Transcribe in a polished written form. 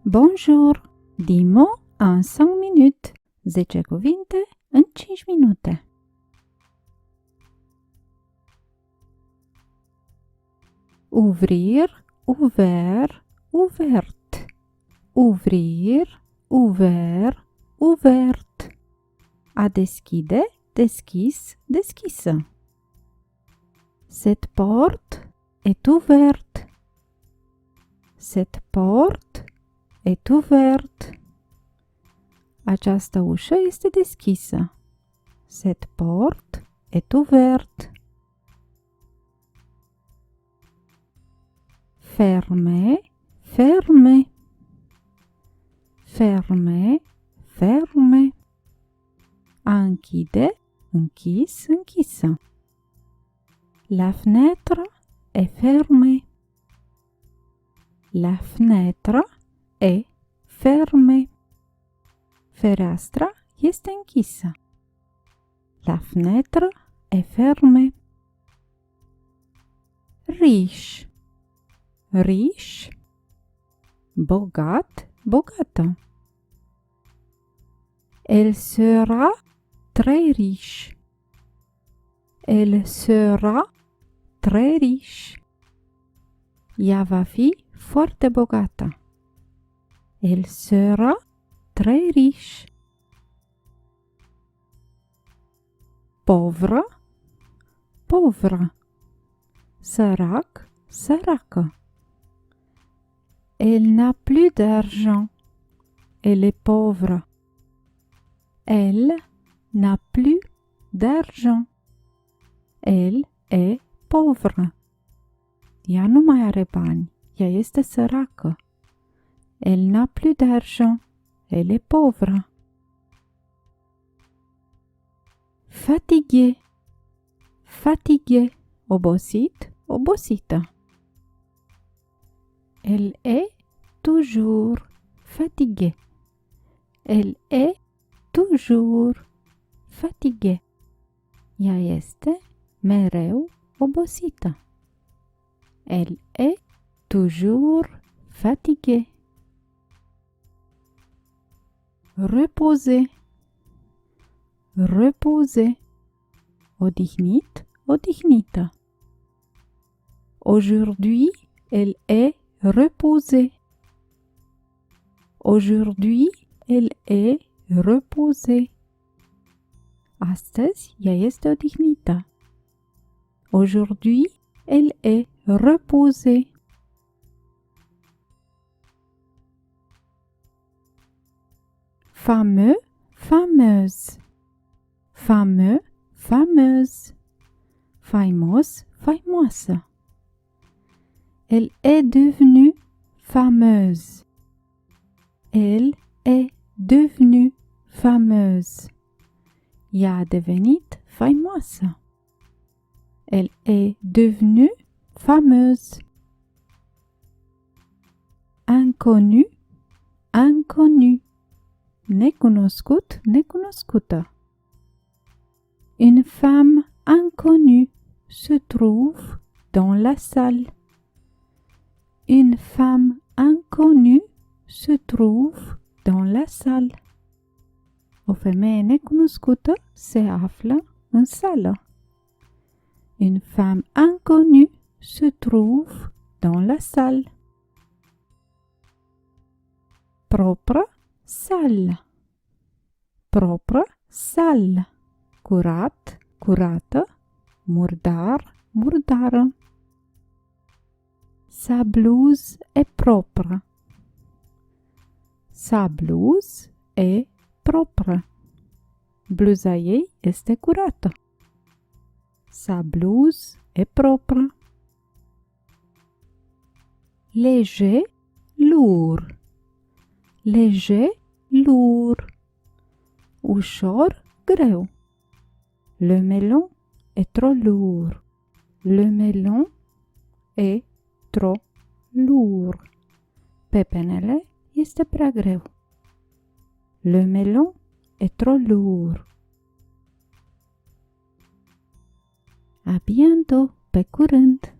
Bonjour! Dis-moi en 5 minutes. 10 cuvinte în 5 minute. Ouvrir, ouvert, ouverte. Ouvrir, ouvert, ouverte. A deschide, deschis, deschisă. Cette porte est ouverte. Cette porte est ouverte. Această ușă este deschisă. Cette porte est ouverte. Fermé, fermé. Fermé, fermé. A închide, închis, închisă. La fenêtre est fermée. La fenêtre est fermée. Fereastra este închisă. La fenêtre est fermée. Riche, riche. Bogat, bogată. Elle sera très riche. Elle sera très riche. Ea va fi foarte bogată. Elle sera très riche. Pauvre, pauvre. Sărac, săracă. Elle n'a plus d'argent. Elle est pauvre. Elle n'a plus d'argent. Elle est pauvre. Ea nu mai are bani. Ea este săracă. Elle n'a plus d'argent. Elle est pauvre. Fatigué, fatigué. Obosit, obosită. Elle est toujours fatiguée. Elle est toujours fatiguée. Ea este mereu obosită. Elle est toujours fatiguée. Reposer, reposer. Odihnit, odihnită. Aujourd'hui, elle est reposée. Aujourd'hui, elle est reposée. Astăzi, ea este odihnită. Aujourd'hui, elle est reposée. Fameux, fameuse. Fameux, fameuse. Faimos, faimoasă. Elle est devenue fameuse. Elle est devenue fameuse. Ea a devenit faimoasă. Elle est devenue fameuse. Inconnu, inconnu. Necunoscut, necunoscută. Une femme inconnue se trouve dans la salle. Une femme inconnue se trouve dans la salle. O femeie necunoscută se află în sală. Une femme inconnue se trouve dans la salle. Propre, sale. Propre, sale. Curat, curată. Murdar, murdară. Sa blouse est propre. Sa blouse est propre. Bluza ei este curată. Sa blouse est propre. Léger, lourd. Léger, lourd. Ușor, greu. Le melon est trop lourd. Le melon est trop lourd. Pepenele este prea greu. Le melon est trop lourd. À bientôt, pe curând!